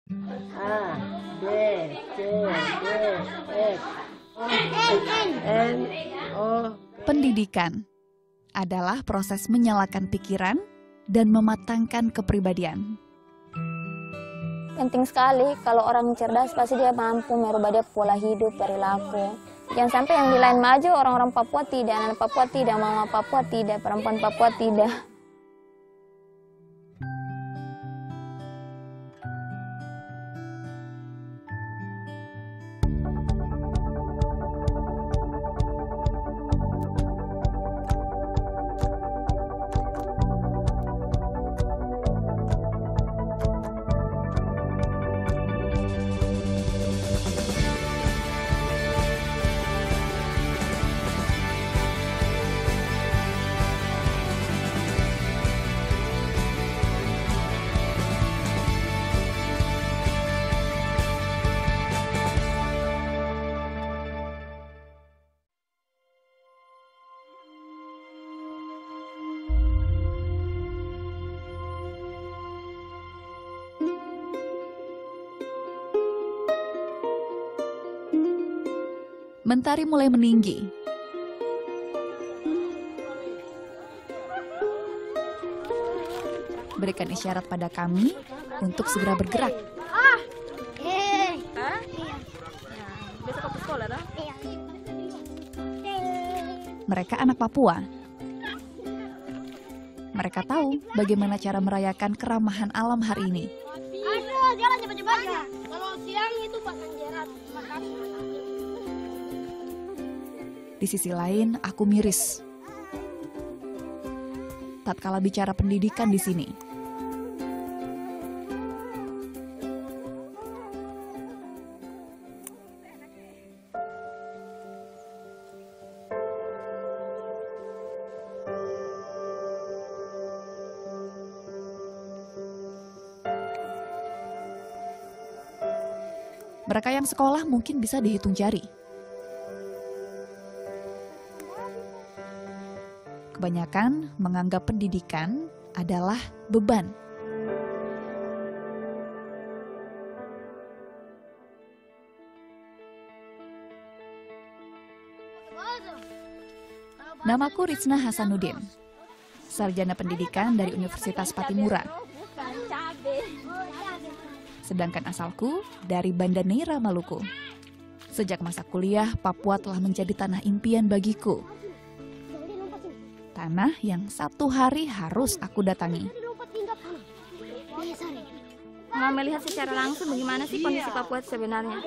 A, B, C, D, F, N, O. Pendidikan adalah proses menyalakan pikiran dan mematangkan kepribadian. Penting sekali, kalau orang cerdas pasti dia mampu merubah dia pola hidup, perilaku. Jangan sampai yang di lain maju, orang-orang Papua tidak, anak Papua tidak, mama Papua tidak, perempuan Papua tidak. Mentari mulai meninggi. Berikan isyarat pada kami untuk segera bergerak. Mereka anak Papua. Mereka tahu bagaimana cara merayakan keramahan alam hari ini. Aduh, jalan cepat-cepat. Kalau siang itu pasang jerat. Di sisi lain, aku miris. Tatkala bicara pendidikan di sini. Mereka yang sekolah mungkin bisa dihitung jari. Kebanyakan menganggap pendidikan adalah beban. Namaku Ritsna Hasanuddin, sarjana pendidikan dari Universitas Patimura. Sedangkan asalku dari Banda Neira, Maluku. Sejak masa kuliah, Papua telah menjadi tanah impian bagiku. Tanah yang satu hari harus aku datangi. Mau melihat secara langsung bagaimana sih kondisi Papua sebenarnya.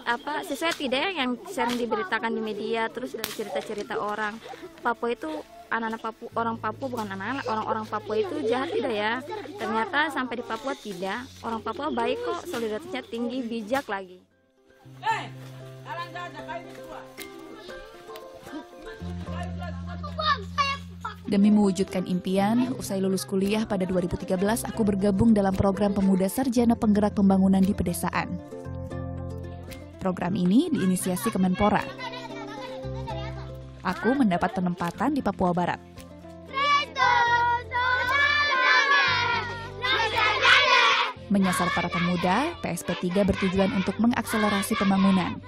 Apa sesuai tidak yang sering diberitakan di media, terus dari cerita-cerita orang. Papua itu anak-anak Papua, orang Papua bukan anak-anak, orang-orang Papua itu jahat tidak ya? Ternyata sampai di Papua tidak. Orang Papua baik kok, solidaritasnya tinggi, bijak lagi. Demi mewujudkan impian, usai lulus kuliah pada 2013, aku bergabung dalam program Pemuda Sarjana Penggerak Pembangunan di Pedesaan. Program ini diinisiasi Kemenpora. Aku mendapat penempatan di Papua Barat. Menyasar para pemuda, PSP 3 bertujuan untuk mengakselerasi pembangunan.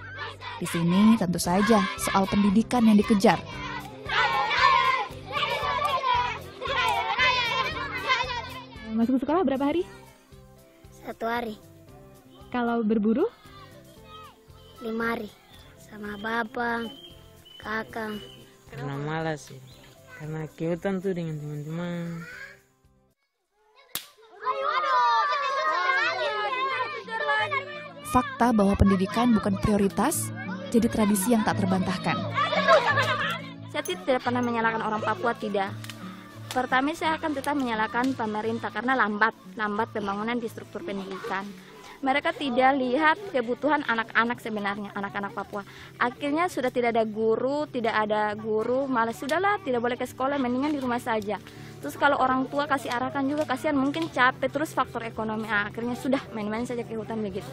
Di sini tentu saja soal pendidikan yang dikejar. Masuk sekolah berapa hari? 1 hari, Kalau berburu? 5 hari. Sama bapak, kakak. Karena malas sih. Karena ke hutan tuh dengan teman-teman. Fakta bahwa pendidikan bukan prioritas, jadi tradisi yang tak terbantahkan. Saya tidak pernah menyalahkan orang Papua, tidak. Pertama saya akan tetap menyalahkan pemerintah karena lambat pembangunan di struktur pendidikan. Mereka tidak lihat kebutuhan anak-anak sebenarnya, anak-anak Papua. Akhirnya sudah tidak ada guru, malah sudahlah tidak boleh ke sekolah, mendingan di rumah saja. Terus kalau orang tua kasih arahkan juga kasihan, mungkin capek, terus faktor ekonomi. Akhirnya sudah main-main saja ke hutan begitu.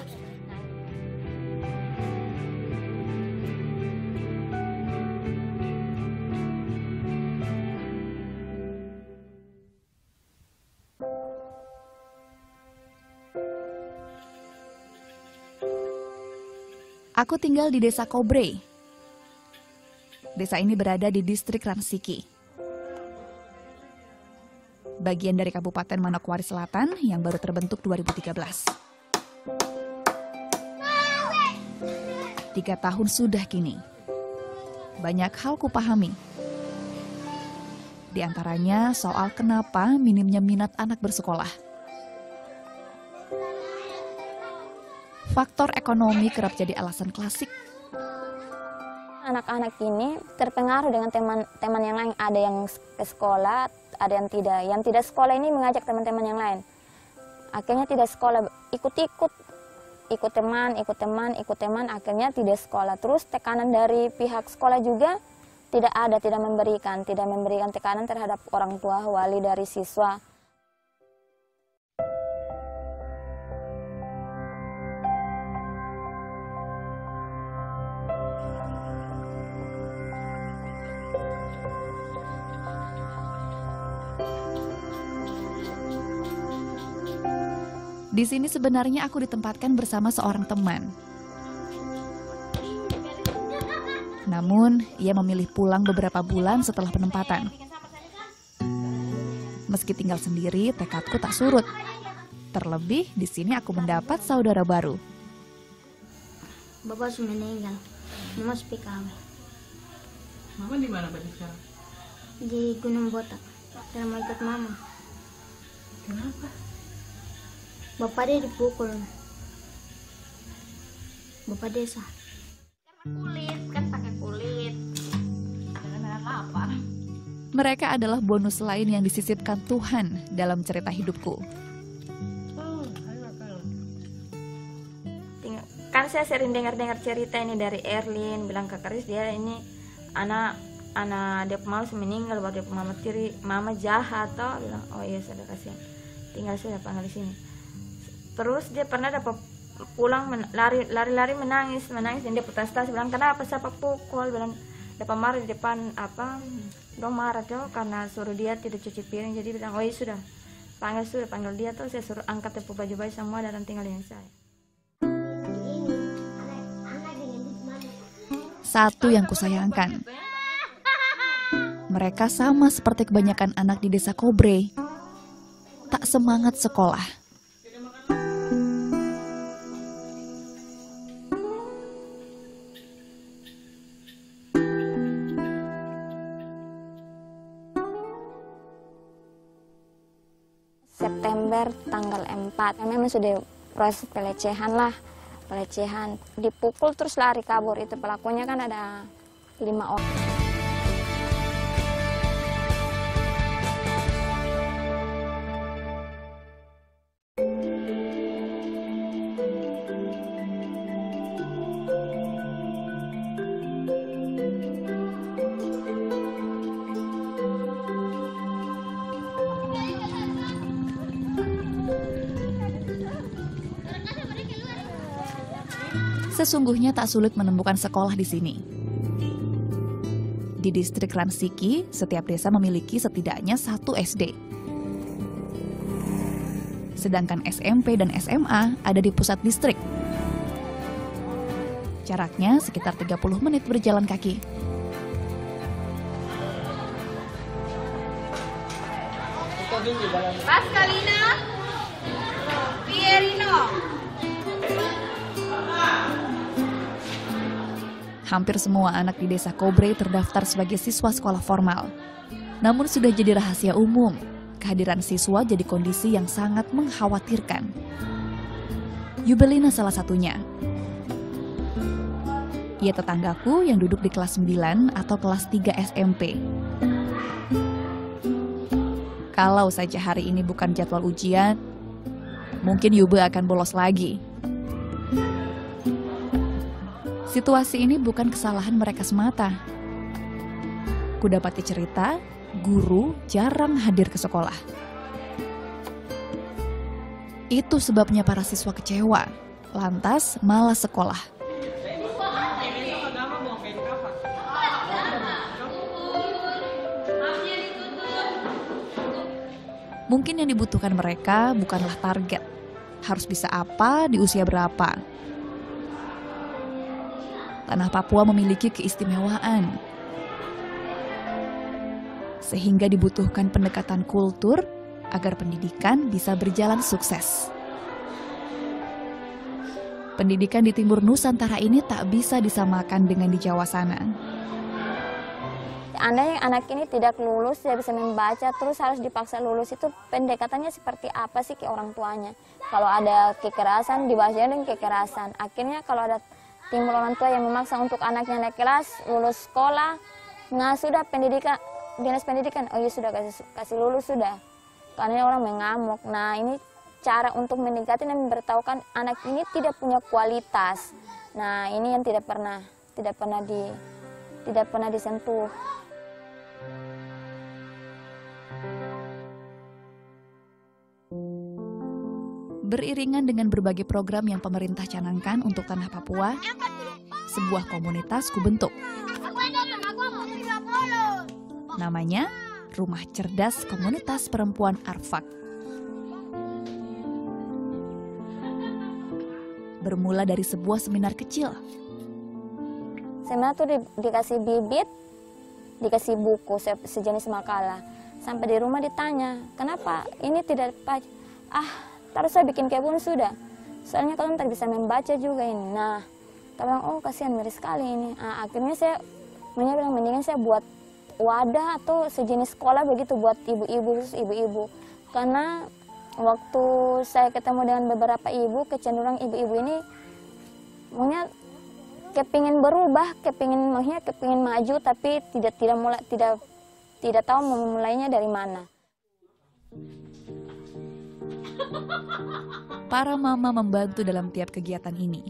Aku tinggal di Desa Kobre. Desa ini berada di distrik Ransiki, bagian dari Kabupaten Manokwari Selatan yang baru terbentuk 2013. 3 tahun sudah kini. Banyak hal kupahami. Di antaranya soal kenapa minimnya minat anak bersekolah. Faktor ekonomi kerap jadi alasan klasik. Anak-anak ini terpengaruh dengan teman-teman yang lain. Ada yang ke sekolah, ada yang tidak. Yang tidak sekolah ini mengajak teman-teman yang lain. Akhirnya tidak sekolah, ikut teman, akhirnya tidak sekolah. Terus tekanan dari pihak sekolah juga tidak ada, tidak memberikan tekanan terhadap orang tua, wali dari siswa. Di sini sebenarnya aku ditempatkan bersama seorang teman. Namun, ia memilih pulang beberapa bulan setelah penempatan. Meski tinggal sendiri, tekadku tak surut. Terlebih, di sini aku mendapat saudara baru. Bapak sudah meninggal, mama PKW. Mama di mana Pak sekarang? Di Gunung Botak, dan mau ikut mama. Kenapa? Bapak dia dipukul. Bapak desa. Mereka adalah bonus lain yang disisipkan Tuhan dalam cerita hidupku. Kan saya sering dengar cerita ini dari Erlin, bilang ke Karis, dia ini anak dia mama meninggal, baru dia mama jahat toh, bilang oh iya sudah kasihan, tinggal saya panggil di sini. Terus dia pernah dapat pulang lari-lari menangis dan dia putus asa, bilang kenapa siapa pukul, bilang dapat marah di depan dong marah tuh karena suruh dia tidak cuci piring, jadi bilang oh iya sudah panggil dia tuh, saya suruh angkat baju-baju semua dan tinggal dengan saya. Satu yang kusayangkan, mereka sama seperti kebanyakan anak di Desa Kobre, tak semangat sekolah. September tanggal 4, memang sudah proses pelecehan, dipukul terus lari kabur. Itu pelakunya kan ada 5 orang. Sesungguhnya tak sulit menemukan sekolah di sini. Di distrik Ransiki, setiap desa memiliki setidaknya 1 SD. Sedangkan SMP dan SMA ada di pusat distrik. Jaraknya sekitar 30 menit berjalan kaki. Pascalina, Pierino. Hampir semua anak di Desa Kobre terdaftar sebagai siswa sekolah formal. Namun sudah jadi rahasia umum, kehadiran siswa jadi kondisi yang sangat mengkhawatirkan. Yubelina salah satunya. Ia tetanggaku yang duduk di kelas 9 atau kelas 3 SMP. Kalau saja hari ini bukan jadwal ujian, mungkin Yube akan bolos lagi. Situasi ini bukan kesalahan mereka semata. Kudapati cerita, guru jarang hadir ke sekolah. Itu sebabnya para siswa kecewa, lantas malas sekolah. Mungkin yang dibutuhkan mereka bukanlah target, harus bisa apa di usia berapa. Tanah Papua memiliki keistimewaan, sehingga dibutuhkan pendekatan kultur agar pendidikan bisa berjalan sukses. Pendidikan di Timur Nusantara ini tak bisa disamakan dengan di Jawa sana. Anak ini tidak lulus, tidak bisa membaca, terus harus dipaksa lulus, itu pendekatannya seperti apa sih ke orang tuanya? Kalau ada kekerasan, dibahasnya dengan kekerasan. Akhirnya kalau ada timbul orang tua yang memaksa untuk anaknya naik kelas, lulus sekolah, nah sudah pendidikan, dinas pendidikan, oh iya sudah kasih lulus sudah. Karena orang mengamuk. Nah ini cara untuk mendekati dan memberitahukan anak ini tidak punya kualitas. Nah ini yang tidak pernah disentuh. Beriringan dengan berbagai program yang pemerintah canangkan untuk tanah Papua, sebuah komunitas kubentuk. Namanya Rumah Cerdas Komunitas Perempuan Arfak. Bermula dari sebuah seminar kecil. Seminar tuh dikasih bibit, dikasih buku sejenis makalah. Sampai di rumah ditanya, kenapa ini tidak terus saya bikin kebun sudah. Soalnya kalian tak bisa membaca juga ini. Nah, kalian oh kasihan miris sekali ini. Nah, akhirnya saya bilang mendingan saya buat wadah atau sejenis sekolah begitu buat ibu-ibu. Karena waktu saya ketemu dengan beberapa ibu, kecenderungan ibu-ibu ini maunya kepingin berubah, kepingin maju, tapi tidak tahu memulainya dari mana. Para mama membantu dalam tiap kegiatan ini.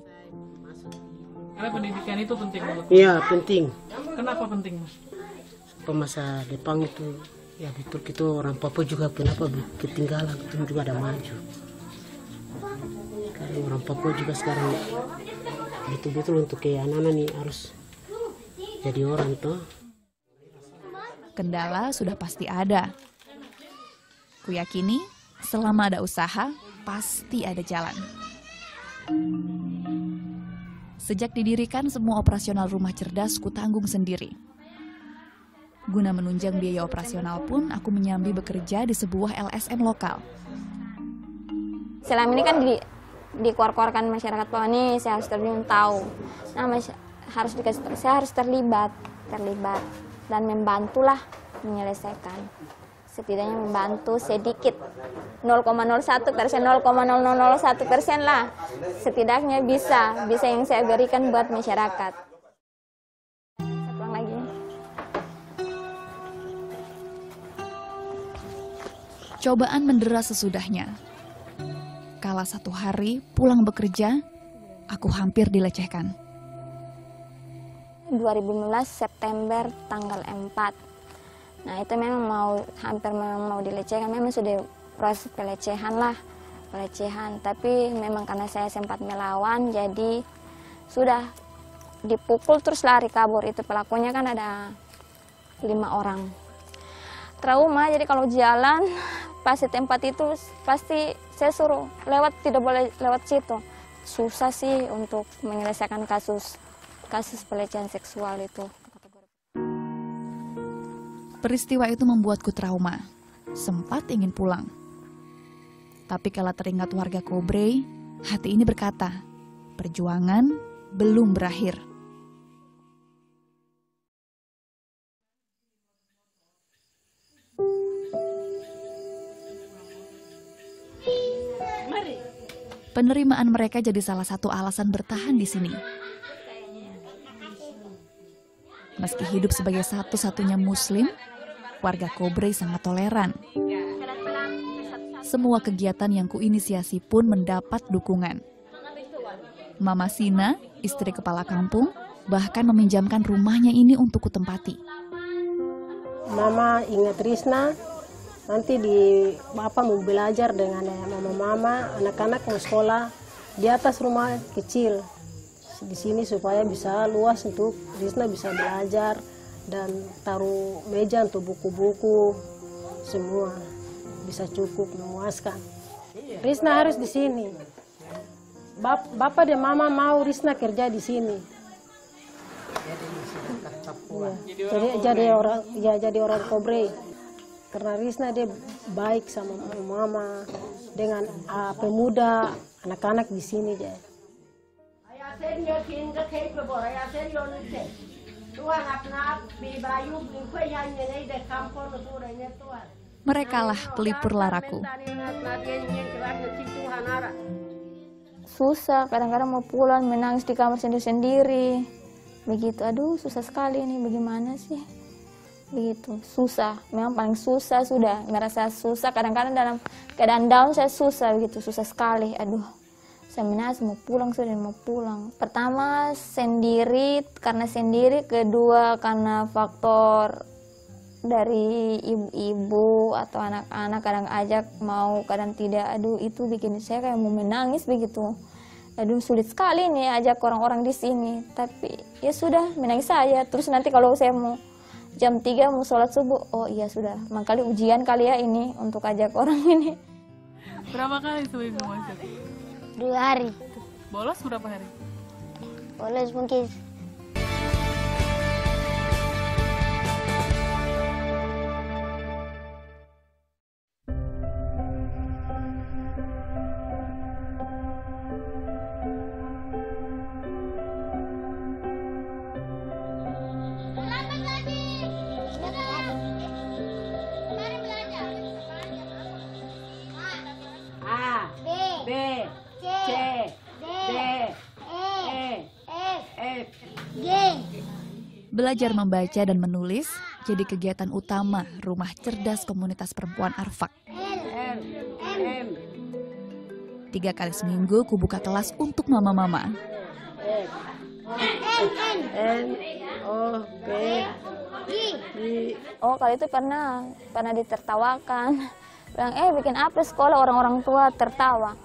Karena pendidikan itu penting menurut Mas. Iya, penting. Kenapa penting, Mas? Masa depan itu, ya betul itu orang Papua juga kenapa ketinggalan, itu juga ada maju. Karena orang Papua juga sekarang betul-betul untuk anak-anak nih harus jadi orang tuh. Kendala sudah pasti ada. Kuyakini selama ada usaha, pasti ada jalan. Sejak didirikan, semua operasional rumah cerdas kutanggung sendiri. Guna menunjang biaya operasional pun, aku menyambi bekerja di sebuah LSM lokal. Selama ini kan dikeluarkan masyarakat Papua ini, saya harus tahu. Nah, saya harus terlibat dan membantulah menyelesaikan. Setidaknya membantu sedikit, 0,01%, 0,001% lah. Setidaknya bisa yang saya berikan buat masyarakat. Satu lagi. Cobaan mendera sesudahnya. Kala satu hari pulang bekerja, aku hampir dilecehkan. 2015 September tanggal 4. Nah itu memang hampir mau dilecehkan, memang sudah proses pelecehan. Tapi memang karena saya sempat melawan, jadi sudah dipukul terus lari kabur. Itu pelakunya kan ada 5 orang. Trauma, jadi kalau jalan pas di tempat itu pasti saya suruh lewat, tidak boleh lewat situ. Susah sih untuk menyelesaikan kasus pelecehan seksual itu. Peristiwa itu membuatku trauma, sempat ingin pulang. Tapi kala teringat warga Kobrey, hati ini berkata, perjuangan belum berakhir. Penerimaan mereka jadi salah satu alasan bertahan di sini. Meski hidup sebagai satu-satunya Muslim, warga Kobrey sangat toleran. Semua kegiatan yang kuinisiasi pun mendapat dukungan. Mama Sina, istri kepala kampung, bahkan meminjamkan rumahnya ini untuk kutempati. Mama ingat Risna, nanti Bapak mau belajar dengan mama-mama, anak-anak mau sekolah di atas rumah kecil. Di sini supaya bisa luas untuk Risna bisa belajar dan taruh meja untuk buku-buku, semua bisa cukup memuaskan. Risna harus di sini. Bapak dan Mama mau Risna kerja di sini. Iya. Jadi orang Kobre. Karena Risna dia baik sama mama dengan pemuda anak-anak di sini dia. Merekalah pelipur laraku. Susah, kadang-kadang mau pulang menangis di kamar sendiri-sendiri. Begitu, aduh susah sekali ini, bagaimana sih? Begitu, susah, memang paling susah sudah, merasa susah, kadang-kadang dalam keadaan down saya susah, begitu, susah sekali, aduh. Saya menangis mau pulang, sudah mau pulang. Pertama sendiri, karena sendiri, kedua karena faktor dari ibu-ibu atau anak-anak kadang ajak mau kadang tidak, aduh itu bikin saya kayak mau menangis begitu. Aduh sulit sekali nih ajak orang-orang di sini, tapi ya sudah menangis saja. Terus nanti kalau saya mau jam 3 mau sholat subuh, oh iya sudah, makanya ujian kali ya ini untuk ajak orang ini. Berapa kali seminggu masuk? 2 hari. Bolos berapa hari? Bolos mungkin. Belajar membaca dan menulis jadi kegiatan utama Rumah Cerdas Komunitas Perempuan Arfak. 3 kali seminggu ku buka kelas untuk mama-mama. Oh kali itu pernah ditertawakan. Bilang, bikin apa sekolah, orang-orang tua tertawa.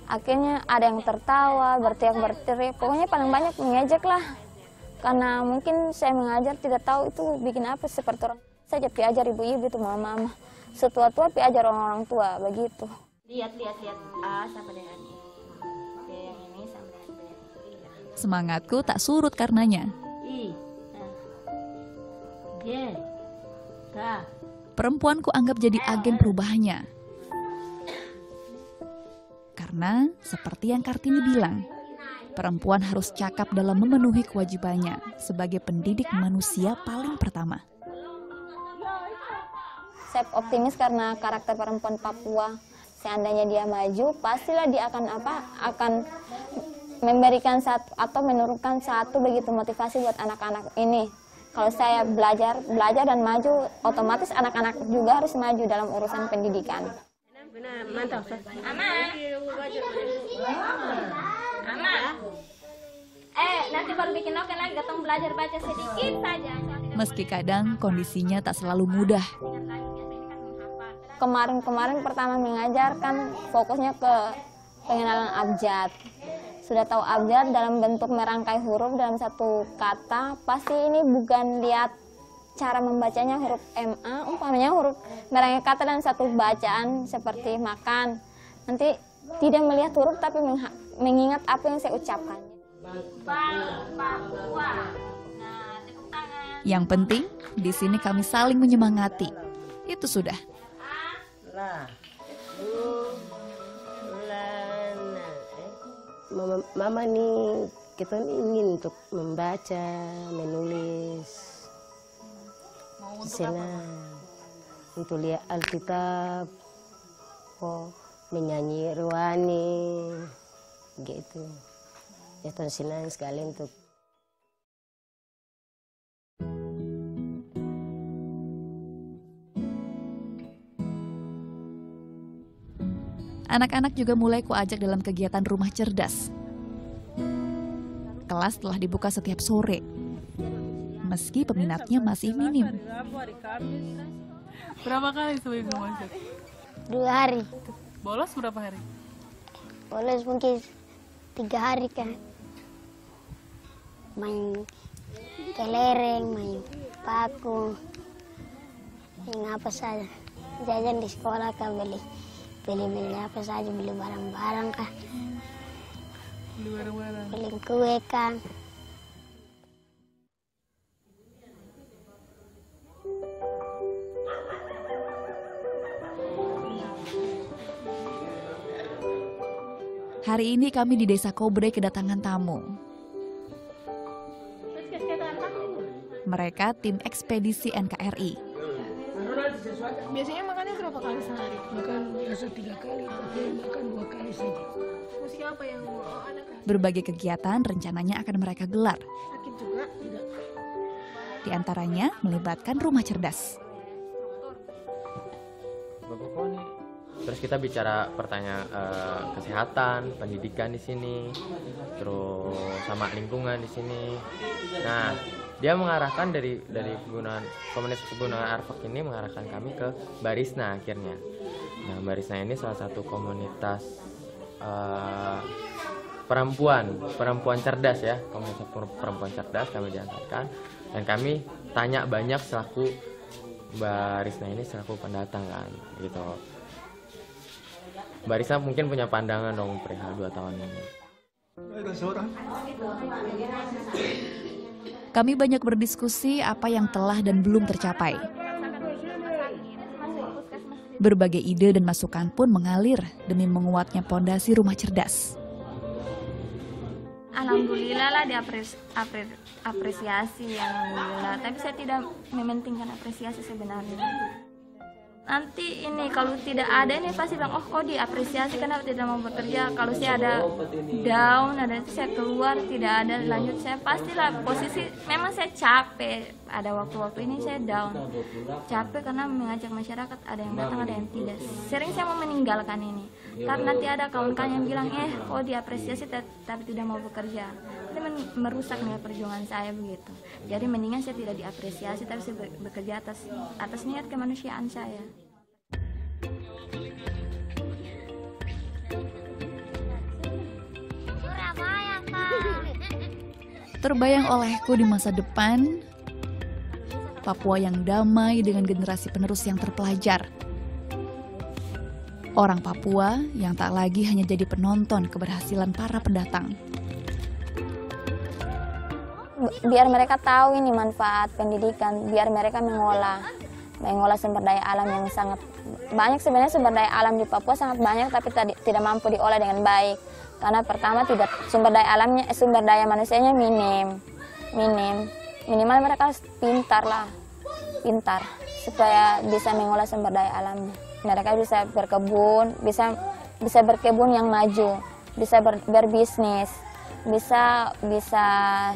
Akhirnya ada yang tertawa, berteriak-berteriak, pokoknya paling banyak mengejek lah. Karena mungkin saya mengajar tidak tahu itu bikin apa seperti orang. Saya jadi ajar ibu-ibu itu mama-mama. Setua-tua ajar orang-orang tua begitu. Lihat A sama dengan I. B yang ini sama dengan B. Semangatku tak surut karenanya. Perempuan ku anggap jadi agen perubahannya. Karena seperti yang Kartini bilang, perempuan harus cakap dalam memenuhi kewajibannya sebagai pendidik manusia paling pertama. Saya optimis karena karakter perempuan Papua, seandainya dia maju, pastilah dia akan memberikan satu atau menurunkan satu begitu motivasi buat anak-anak ini. Kalau saya belajar dan maju, otomatis anak-anak juga harus maju dalam urusan pendidikan. Nanti baru bikin oke lagi, datang belajar baca sedikit saja. Meski kadang kondisinya tak selalu mudah. Kemarin pertama mengajarkan fokusnya ke pengenalan abjad. Sudah tahu abjad dalam bentuk merangkai huruf dalam satu kata, pasti ini bukan lihat cara membacanya huruf MA, umpamanya huruf merangkai kata dalam satu bacaan seperti makan. Nanti tidak melihat huruf tapi mengingat apa yang saya ucapkan. Yang penting di sini kami saling menyemangati. Itu sudah. Mama nih, kita ingin untuk membaca, menulis, senang, untuk lihat Alkitab, menyanyi rohani, gitu. Ya tuh senang sekali untuk. Anak-anak juga mulai kuajak dalam kegiatan rumah cerdas. Kelas telah dibuka setiap sore, meski peminatnya masih minim. Berapa kali seminggu masuk? 2 hari. Bolos berapa hari? Bolos mungkin 3 hari kan. Main kelereng, main paku, main apa saja. Jajan di sekolah kan beli apa saja, beli barang-barang kan. Beli barang-barang. Beli kue kan. Hari ini kami di Desa Kobre kedatangan tamu. Mereka tim ekspedisi NKRI. Biasanya makannya berapa kali sehari? Makan biasa 3 kali, tapi makan 2 kali saja. Siapa yang Berbagai kegiatan rencananya akan mereka gelar. sakit juga? Tidak. Di antaranya melibatkan rumah cerdas. Terus kita bicara pertanyaan kesehatan, pendidikan di sini, terus sama lingkungan di sini. Nah, dia mengarahkan dari penggunaan komunitas pegunungan Arfak ini mengarahkan kami ke Barisna akhirnya. Nah, Barisna ini salah satu komunitas perempuan cerdas ya, komunitas perempuan cerdas kami diantarkan, dan kami tanya banyak selaku Barisna ini selaku pendatang kan, gitu. Barisna mungkin punya pandangan dong perihal 2 tahun ini. Kami banyak berdiskusi apa yang telah dan belum tercapai. Berbagai ide dan masukan pun mengalir demi menguatnya pondasi rumah cerdas. Alhamdulillah lah apresiasi, alhamdulillah. Tapi saya tidak mementingkan apresiasi sebenarnya. Nanti ini kalau tidak ada ini pasti bilang, oh kok diapresiasi kenapa tidak mau bekerja. Kalau saya ada down, ada saya keluar, tidak ada lanjut, saya pastilah posisi, memang saya capek. Ada waktu-waktu ini saya down, capek karena mengajak masyarakat, ada yang datang, ada yang tidak. Sering saya mau meninggalkan ini, karena nanti ada kawan-kawan yang bilang, kok diapresiasi tapi tidak mau bekerja. Itu merusak nilai perjuangan saya begitu. Jadi mendingan saya tidak diapresiasi, tapi saya bekerja atas niat kemanusiaan saya. Terbayang olehku di masa depan, Papua yang damai dengan generasi penerus yang terpelajar. Orang Papua yang tak lagi hanya jadi penonton keberhasilan para pendatang. Biar mereka tahu ini manfaat pendidikan, biar mereka mengolah sumber daya alam yang sangat banyak. Sebenarnya sumber daya alam di Papua sangat banyak, tapi tidak mampu diolah dengan baik. Karena pertama sumber daya manusianya minimal mereka harus pintar supaya bisa mengolah sumber daya alamnya. Mereka bisa berkebun, bisa berkebun yang maju, bisa berbisnis, bisa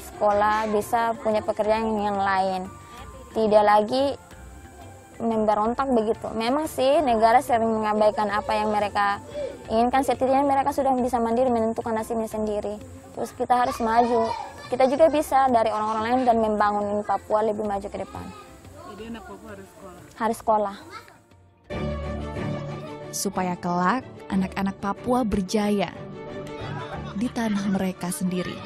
sekolah, bisa punya pekerjaan yang lain. Tidak lagi memberontak begitu. Memang sih negara sering mengabaikan apa yang mereka inginkan, setidaknya mereka sudah bisa mandiri menentukan nasibnya sendiri. Terus kita harus maju. Kita juga bisa dari orang-orang lain dan membangun Papua lebih maju ke depan. Jadi anak Papua harus sekolah. Harus sekolah. Supaya kelak anak-anak Papua berjaya di tanah mereka sendiri.